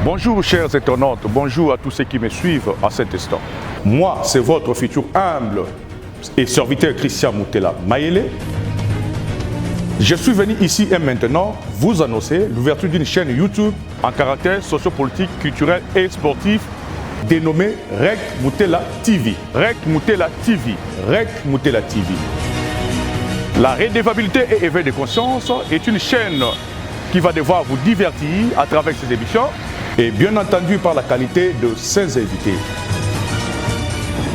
Bonjour chers internautes, bonjour à tous ceux qui me suivent à cet instant. Moi, c'est votre futur humble et serviteur Christian Moutela Mayele. Je suis venu ici et maintenant vous annoncer l'ouverture d'une chaîne YouTube en caractère sociopolitique, culturel et sportif dénommée Rek Moutela TV. Rek Moutela TV. Rek Moutela TV. La redevabilité et éveil de conscience est une chaîne qui va devoir vous divertir à travers ses émissions et bien entendu par la qualité de ses invités.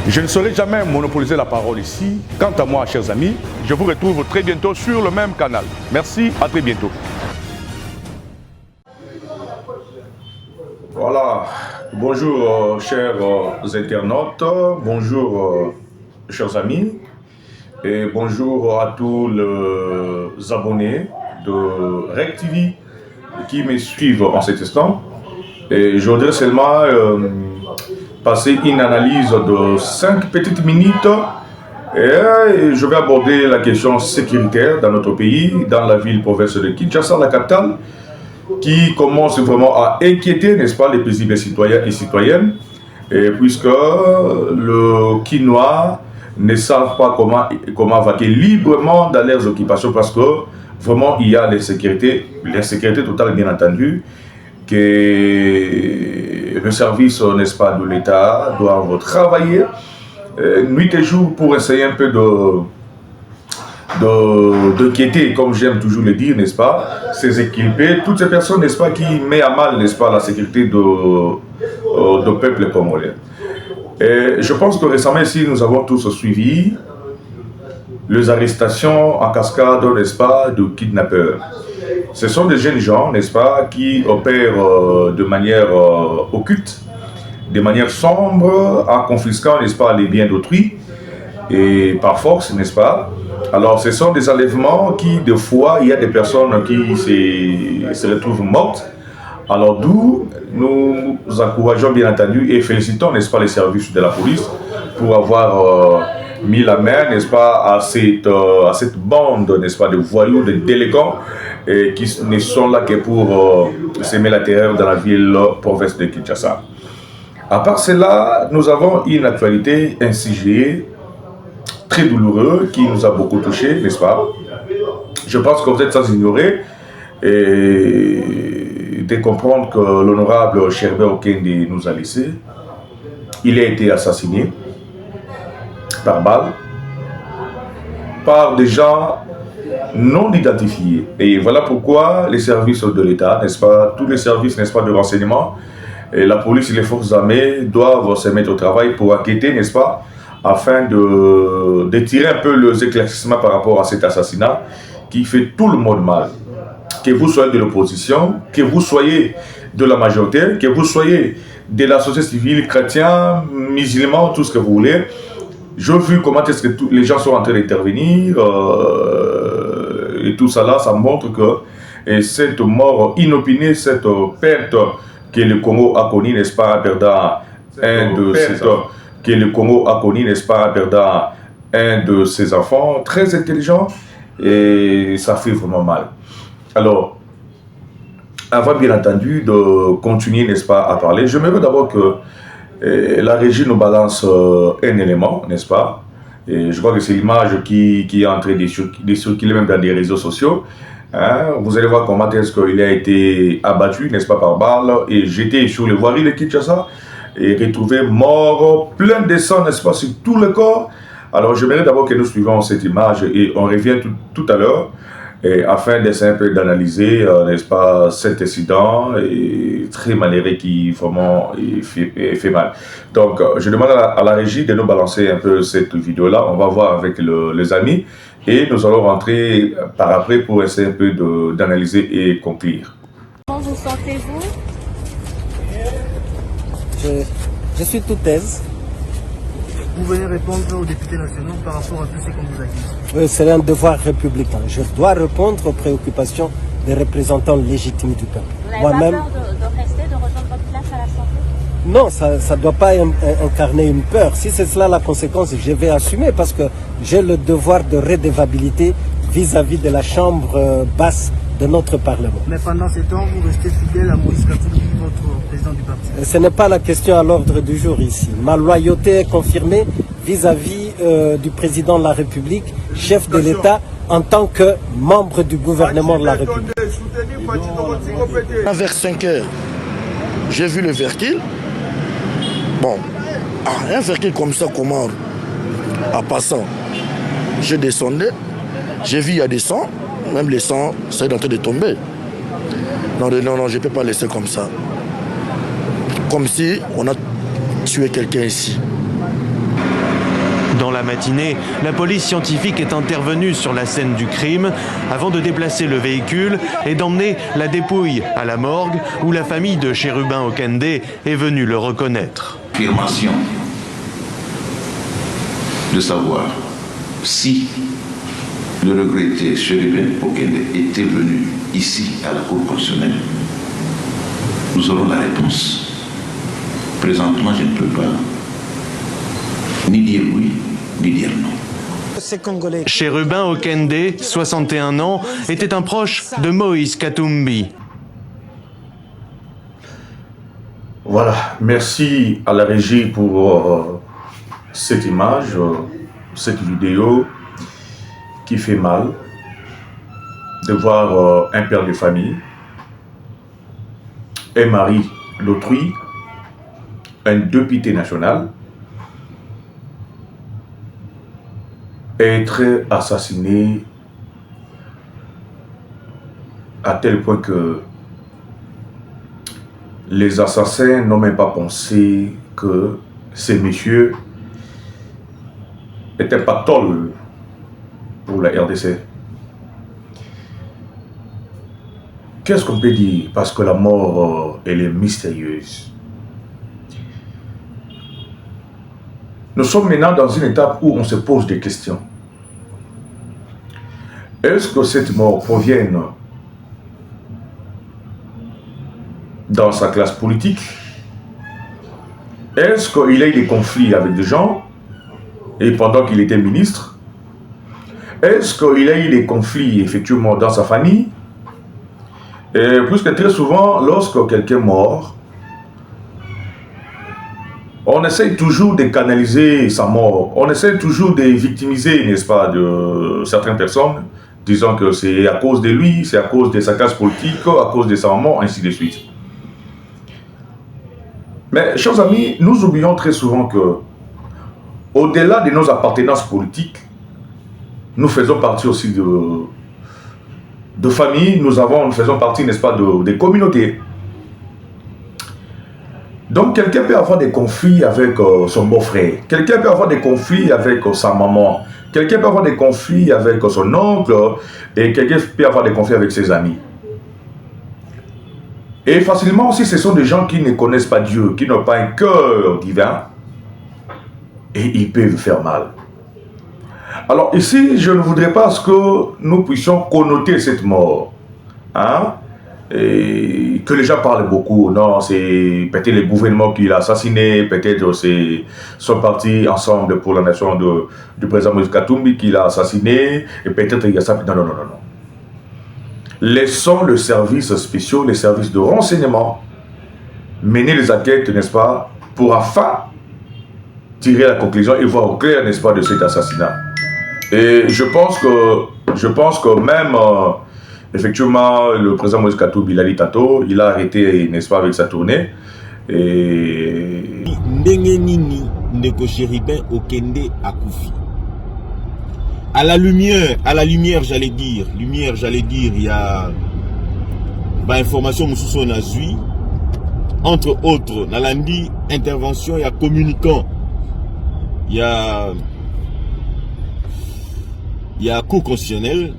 Je ne saurais jamais monopoliser la parole ici. Quant à moi, chers amis, je vous retrouve très bientôt sur le même canal. Merci, à très bientôt. Voilà, bonjour chers internautes, bonjour chers amis et bonjour à tous les abonnés de Rek TV qui me suivent en cet instant. Et je voudrais seulement passer une analyse de 5 petites minutes et je vais aborder la question sécuritaire dans notre pays, dans la ville-province de Kinshasa, la capitale, qui commence vraiment à inquiéter, n'est-ce pas, les paisibles citoyens et citoyennes, et puisque le Kinois ne savent pas comment vaquer librement dans leurs occupations, parce que vraiment il y a l'insécurité totale, bien entendu, que le service, n'est-ce pas, de l'État doivent travailler nuit et jour pour essayer un peu de quitter, comme j'aime toujours le dire, n'est-ce pas, ces équipés, toutes ces personnes, n'est-ce pas, qui mettent à mal, n'est-ce pas, la sécurité de peuple congolais. Et je pense que récemment ici, nous avons tous suivi les arrestations en cascade, n'est-ce pas, de kidnappeurs. Ce sont des jeunes gens, n'est-ce pas, qui opèrent de manière occulte, de manière sombre, en confisquant, n'est-ce pas, les biens d'autrui, et par force, n'est-ce pas. Alors, ce sont des enlèvements qui, des fois, il y a des personnes qui se retrouvent mortes. Alors, d'où nous encourageons, bien entendu, et félicitons, n'est-ce pas, les services de la police pour avoir mis la main, n'est-ce pas, à cette bande, n'est-ce pas, de voyous, de délinquants, et qui ne sont là que pour semer la terreur dans la ville-province de Kinshasa. À part cela, nous avons une actualité, un sujet très douloureux qui nous a beaucoup touché, n'est-ce pas? Je pense que vous êtes sans ignorer et de comprendre que l'honorable Sherbet Okende nous a laissé. Il a été assassiné par balle par des gens non identifiés. Et voilà pourquoi les services de l'État, n'est-ce pas, tous les services, n'est-ce pas, de renseignement, et la police et les forces armées doivent se mettre au travail pour enquêter, n'est-ce pas, afin de tirer un peu les éclaircissements par rapport à cet assassinat qui fait tout le monde mal. Que vous soyez de l'opposition, que vous soyez de la majorité, que vous soyez de la société civile, chrétiens, musulmans, tout ce que vous voulez. J'ai vu comment est-ce que les gens sont en train d'intervenir et tout ça là, ça montre que cette mort inopinée, cette perte que le Congo a connue, n'est-ce pas, en perdant que le Congo a connu, n'est-ce pas, en perdant un de ses enfants très intelligent, et ça fait vraiment mal. Alors, avant bien entendu de continuer, n'est-ce pas, à parler, j'aimerais d'abord que la régie nous balance un élément, n'est-ce pas? Et je crois que c'est l'image qui est en train de circuler même dans les réseaux sociaux. Hein? Vous allez voir comment est-ce qu'il a été abattu, n'est-ce pas, par balle et jeté sur le voirie de Kinshasa et retrouvé mort, plein de sang, n'est-ce pas, sur tout le corps. Alors j'aimerais d'abord que nous suivions cette image et on revient tout à l'heure afin d'essayer un peu d'analyser, n'est-ce pas, cet incident très malheureux qui vraiment fait mal. Donc je demande à la régie de nous balancer un peu cette vidéo-là. On va voir avec les amis et nous allons rentrer par après pour essayer un peu d'analyser et conclure. Comment vous sentez-vous? Je suis tout aise. Vous venez répondre aux députés nationaux par rapport à tout ce qu'on vous a dit. Oui, c'est un devoir républicain. Je dois répondre aux préoccupations des représentants légitimes du peuple. Vous n'avez pas peur de rester, de rejoindre votre place à l'Assemblée? Non, ça ne doit pas incarner une peur. Si c'est cela la conséquence, je vais assumer parce que j'ai le devoir de redevabilité vis-à-vis de la chambre basse de notre Parlement. Mais pendant ce temps, vous restez fidèle à Moïse Katumbi, votre président ce n'est pas la question à l'ordre du jour ici. Ma loyauté est confirmée vis-à-vis du président de la République, chef de l'État, en tant que membre du gouvernement de la République. Vers 5 heures, j'ai vu le verquil. Bon, un verquil comme ça, comment, en passant, je descendais, j'ai vu il y a des sangs, même les sangs, c'est en train de tomber. Non, je ne peux pas laisser comme ça. Comme si on a tué quelqu'un ici. Dans la matinée, la police scientifique est intervenue sur la scène du crime avant de déplacer le véhicule et d'emmener la dépouille à la morgue où la famille de Chérubin Okende est venue le reconnaître. Affirmation de savoir si le regretté Chérubin Okende était venu ici à la Cour constitutionnelle. Nous aurons la réponse. Présentement, je ne peux pas ni dire oui, ni dire non. Chérubin Okende, 61 ans, était un proche de Moïse Katumbi. Voilà, merci à la régie pour cette image, cette vidéo qui fait mal de voir un père de famille, un mari d'autrui, un député national, être assassiné à tel point que les assassins n'ont même pas pensé que ces messieurs étaient pas tolls pour la RDC. Qu'est-ce qu'on peut dire? Parce que la mort, elle est mystérieuse. Nous sommes maintenant dans une étape où on se pose des questions. Est-ce que cette mort provient dans sa classe politique? Est-ce qu'il a eu des conflits avec des gens et pendant qu'il était ministre? Est-ce qu'il a eu des conflits effectivement dans sa famille? Et puisque très souvent, lorsque quelqu'un mort, on essaie toujours de canaliser sa mort. On essaie toujours de victimiser, n'est-ce pas, de certaines personnes, disant que c'est à cause de lui, c'est à cause de sa classe politique, à cause de sa mort, ainsi de suite. Mais, chers amis, nous oublions très souvent que, au-delà de nos appartenances politiques, nous faisons partie aussi de familles, nous faisons partie, n'est-ce pas, de communautés. Donc, quelqu'un peut avoir des conflits avec son beau-frère, quelqu'un peut avoir des conflits avec sa maman, quelqu'un peut avoir des conflits avec son oncle, et quelqu'un peut avoir des conflits avec ses amis. Et facilement aussi, ce sont des gens qui ne connaissent pas Dieu, qui n'ont pas un cœur divin, et ils peuvent faire mal. Alors ici, je ne voudrais pas que nous puissions connoter cette mort. Hein? Et que les gens parlent beaucoup. Non, c'est peut-être le gouvernement qui l'a assassiné, peut-être c'est son parti ensemble pour la nation du président Moïse Katumbi qui l'a assassiné, et peut-être il y a ça. Non, non, non, non. Laissons le service spécial, les services de renseignement, mener les enquêtes, n'est-ce pas, pour enfin tirer la conclusion et voir au clair, n'est-ce pas, de cet assassinat. Et je pense que même, effectivement, le président Moïse Katumbi l'a dit tantôt, il a arrêté, n'est-ce pas, avec sa tournée. Et... Ndengenini Ndeko Chérubin Okende akufi. À la lumière, j'allais dire, il y a information Moussousso Nazui, entre autres, Nalandi, intervention, il y a communicant, il y a cours constitutionnel.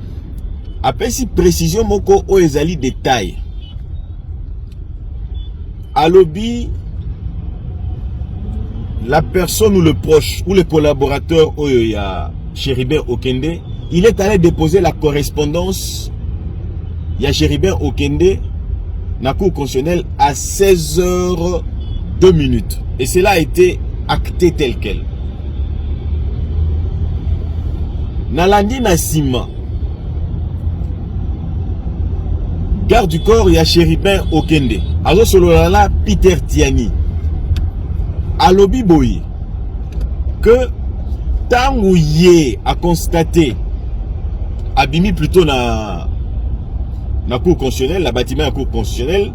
Après, si précision, moko o ezali détail. À lobby, la personne ou le proche ou le collaborateur où il y a Chérubin Okende, il est allé déposer la correspondance. Il y a Chérubin Okende, na cour constitutionnelle à 16h02. Et cela a été acté tel quel. Nalandi Nassima, garde du corps, il y a Chéribin Okende. Alors, solo là, Peter Tiani. À Lobi Boy, que tant yé a constaté, abimi plutôt na cour constitutionnelle, la bâtiment à cour constitutionnelle,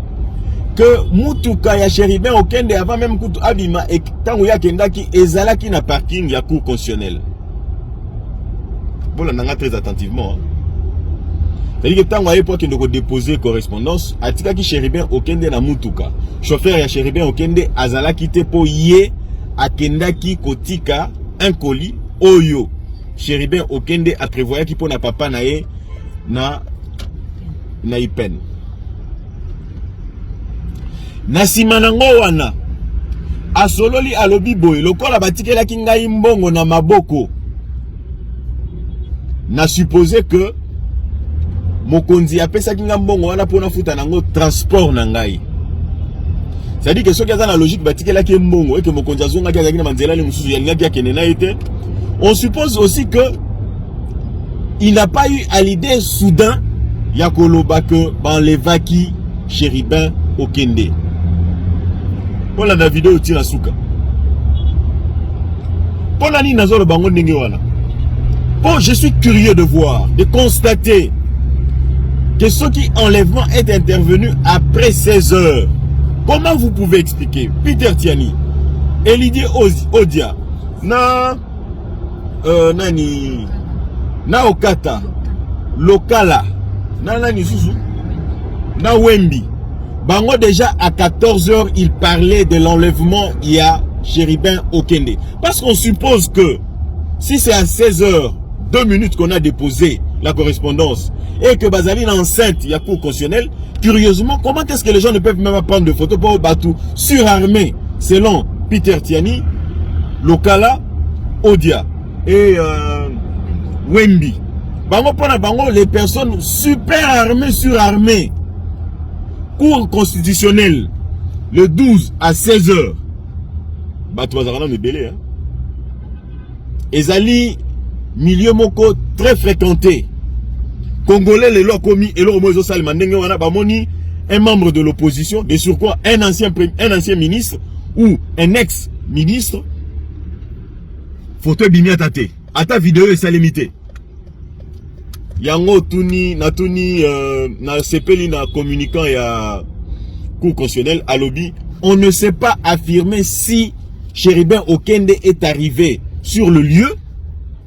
que Mutuka ya Chéribin Okende avant même Koutou Abima et tant ya Kendaki ezala qui na parking ya cour constitutionnelle. Bon, là, on a très attentivement. Hein. C'est-à-dire que tant que tu as déposé correspondance, à tika ki Chéribin Okende na Mutuka. Chauffeur ya Chéribin Okende azala kite po yé a Kendaki kotika un colis oyo. Chéribin Okende a prévoyé ki po na papa na ye na ipen. Na simanango wana asololi alobi boy lokola batikela ki ngai mbongo na maboko. Na supposé que mokonzi apesa ki nga mbongo wana pona futa nango transport na ngai. C'est-à-dire que ce qui est dans la logique batikela ki mbongo et que mokonzi azonga ki azaki na manzela le mususu ya ngaki akene na ete. On suppose aussi que il n'a pas eu à l'idée soudain ya koloba que banlevaki Chéribin Okende. Voilà la vidéo tira souka. Pour ni nazolo bango ndenge wana. Bon, je suis curieux de voir, de constater que ce qui enlèvement est intervenu après 16 heures. Comment vous pouvez expliquer Peter Tiani, Elidie Odia, na Okata, Lokala, nani Susu, na Wembi. Bango déjà à 14 heures, il parlait de l'enlèvement il y a Chéribin Okende. Parce qu'on suppose que si c'est à 16 heures, 2 minutes qu'on a déposé la correspondance et que Bazali enceinte, il y a cour constitutionnelle, curieusement, comment est-ce que les gens ne peuvent même pas prendre de photos pour Batou surarmé, selon Peter Tiani, Lokala, Odia et Wembi. Bango pona bango, les personnes super armées, surarmées. Cour constitutionnelle, le 12 à 16 heures. Batou Bazarana me belé, hein. Ezali, milieu moko très fréquenté. Congolais, les lois commis, et l'homme Moïse Salmandenge, wana bamoni, un membre de l'opposition, de surcroît un ancien ministre ou un ex-ministre. Photo bimia tate. Ata vidéo est limité. Yango tuni na sepeli na communicant ya cour constitutionnelle à lobby, on ne sait pas affirmer si Chéribin Okende est arrivé sur le lieu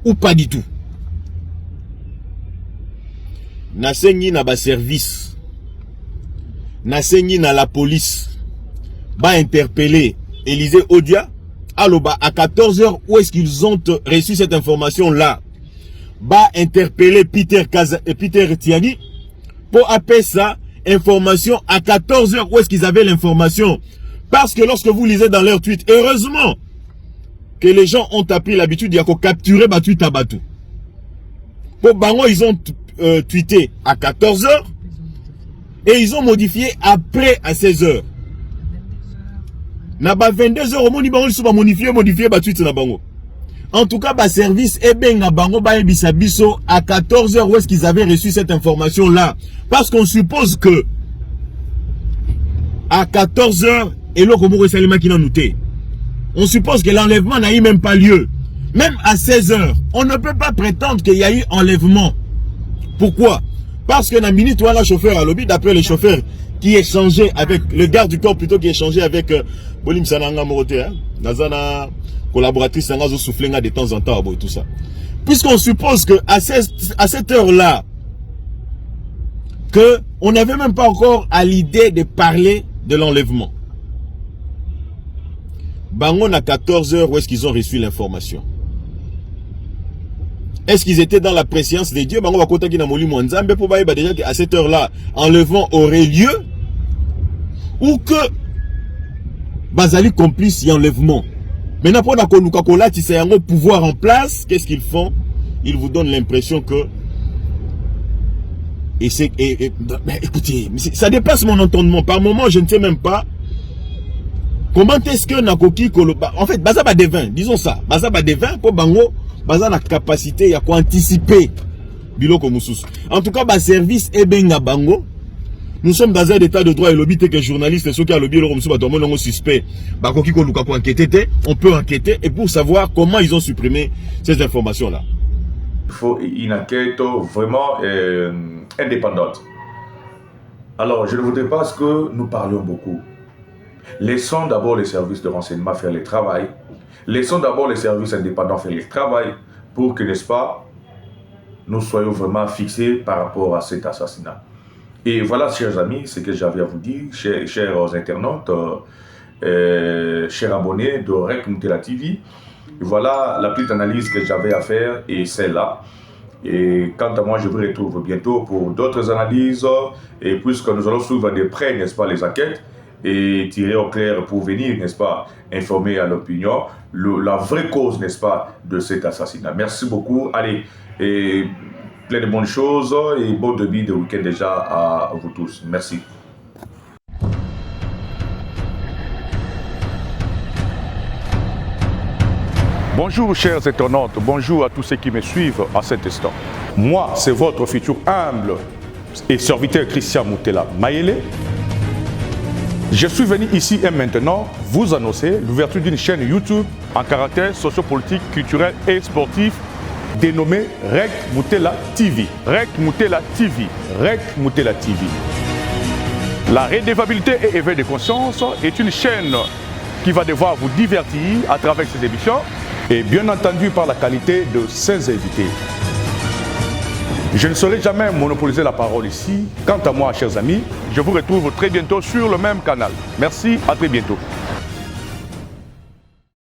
ou pas du tout. Nasengi na ba service, nasengi na la police, ba interpeller Élisée Odia. Alors à 14 heures, où est-ce qu'ils ont reçu cette information là? Ba interpeller Peter Tiani pour appeler ça information à 14 heures. Où est-ce qu'ils avaient l'information? Parce que lorsque vous lisez dans leur tweet, heureusement que les gens ont appris l'habitude de capturer Batu Tabatu. Pour Bango, ils ont tweeté à 14 heures et ils ont modifié après à 16 heures. Naba 22 heures, au moins, ils ont modifié Batu na Bango. En tout cas, ba service Ebenga Bango ba ebisa biso à 14 heures où est-ce qu'ils avaient reçu cette information là. Parce qu'on suppose que à 14 heures, et là, comme vous savez, qui n'a noté. On suppose que l'enlèvement n'a eu même pas lieu. Même à 16 heures, on ne peut pas prétendre qu'il y a eu enlèvement. Pourquoi? Parce que dans la minute où on a chauffeur à lobby, d'après le chauffeur qui échangeait avec le garde du corps plutôt qui échangeait avec Bolim Sananga Moroté, Nazana collaboratrice Sangazo Souflenga de temps en temps, et tout ça. Puisqu'on suppose que à cette heure-là, que on n'avait même pas encore à l'idée de parler de l'enlèvement. Bangon à 14 heures, où est-ce qu'ils ont reçu l'information? Est-ce qu'ils étaient dans la préscience de Dieu? Bangon va contacter Namoli Mwanzambe pour bailler déjà qu'à cette heure-là, enlèvement aurait lieu? Ou que Bazali complice y enlèvement? Maintenant, pour Nakonukakola, si c'est un pouvoir en place, qu'est-ce qu'ils font? Ils vous donnent l'impression que. Écoutez, ça dépasse mon entendement. Par moment, je ne sais même pas. Comment est-ce que Nakoki Koloba. En fait, Bazaba devin, disons ça. Bazaba devin, pour Bango, Bazaba la capacité à anticiper Biloko Moussous. En tout cas, ba service Ebenga Bango, Nous sommes dans un état de droit et lobby que journalistes, ceux qui ont lobby, le suspect, on peut enquêter et pour savoir comment ils ont supprimé ces informations-là. Il faut une enquête vraiment indépendante. Alors, je ne voudrais pas que nous parlions beaucoup. Laissons d'abord les services de renseignement faire le travail. Laissons d'abord les services indépendants faire le travail pour que, n'est-ce pas, nous soyons vraiment fixés par rapport à cet assassinat. Et voilà, chers amis, ce que j'avais à vous dire, chers internautes, chers abonnés de REC Moutela TV. Voilà la petite analyse que j'avais à faire et celle-là. Et quant à moi, je vous retrouve bientôt pour d'autres analyses. Et puisque nous allons suivre de près, n'est-ce pas, les enquêtes et tirer au clair pour venir, n'est-ce pas, informer à l'opinion la vraie cause, n'est-ce pas, de cet assassinat. Merci beaucoup. Allez, et plein de bonnes choses et bon début de week-end déjà à vous tous. Merci. Bonjour chers internautes, bonjour à tous ceux qui me suivent à cet instant. Moi, c'est votre futur humble et serviteur Christian Moutela Mayele. Je suis venu ici et maintenant vous annoncer l'ouverture d'une chaîne YouTube en caractère sociopolitique, culturel et sportif dénommée REC Moutela TV. REC Moutela TV. REC Moutela TV. La redevabilité et éveil de conscience est une chaîne qui va devoir vous divertir à travers ces émissions et bien entendu par la qualité de ses invités. Je ne saurais jamais monopoliser la parole ici. Quant à moi, chers amis, je vous retrouve très bientôt sur le même canal. Merci, à très bientôt.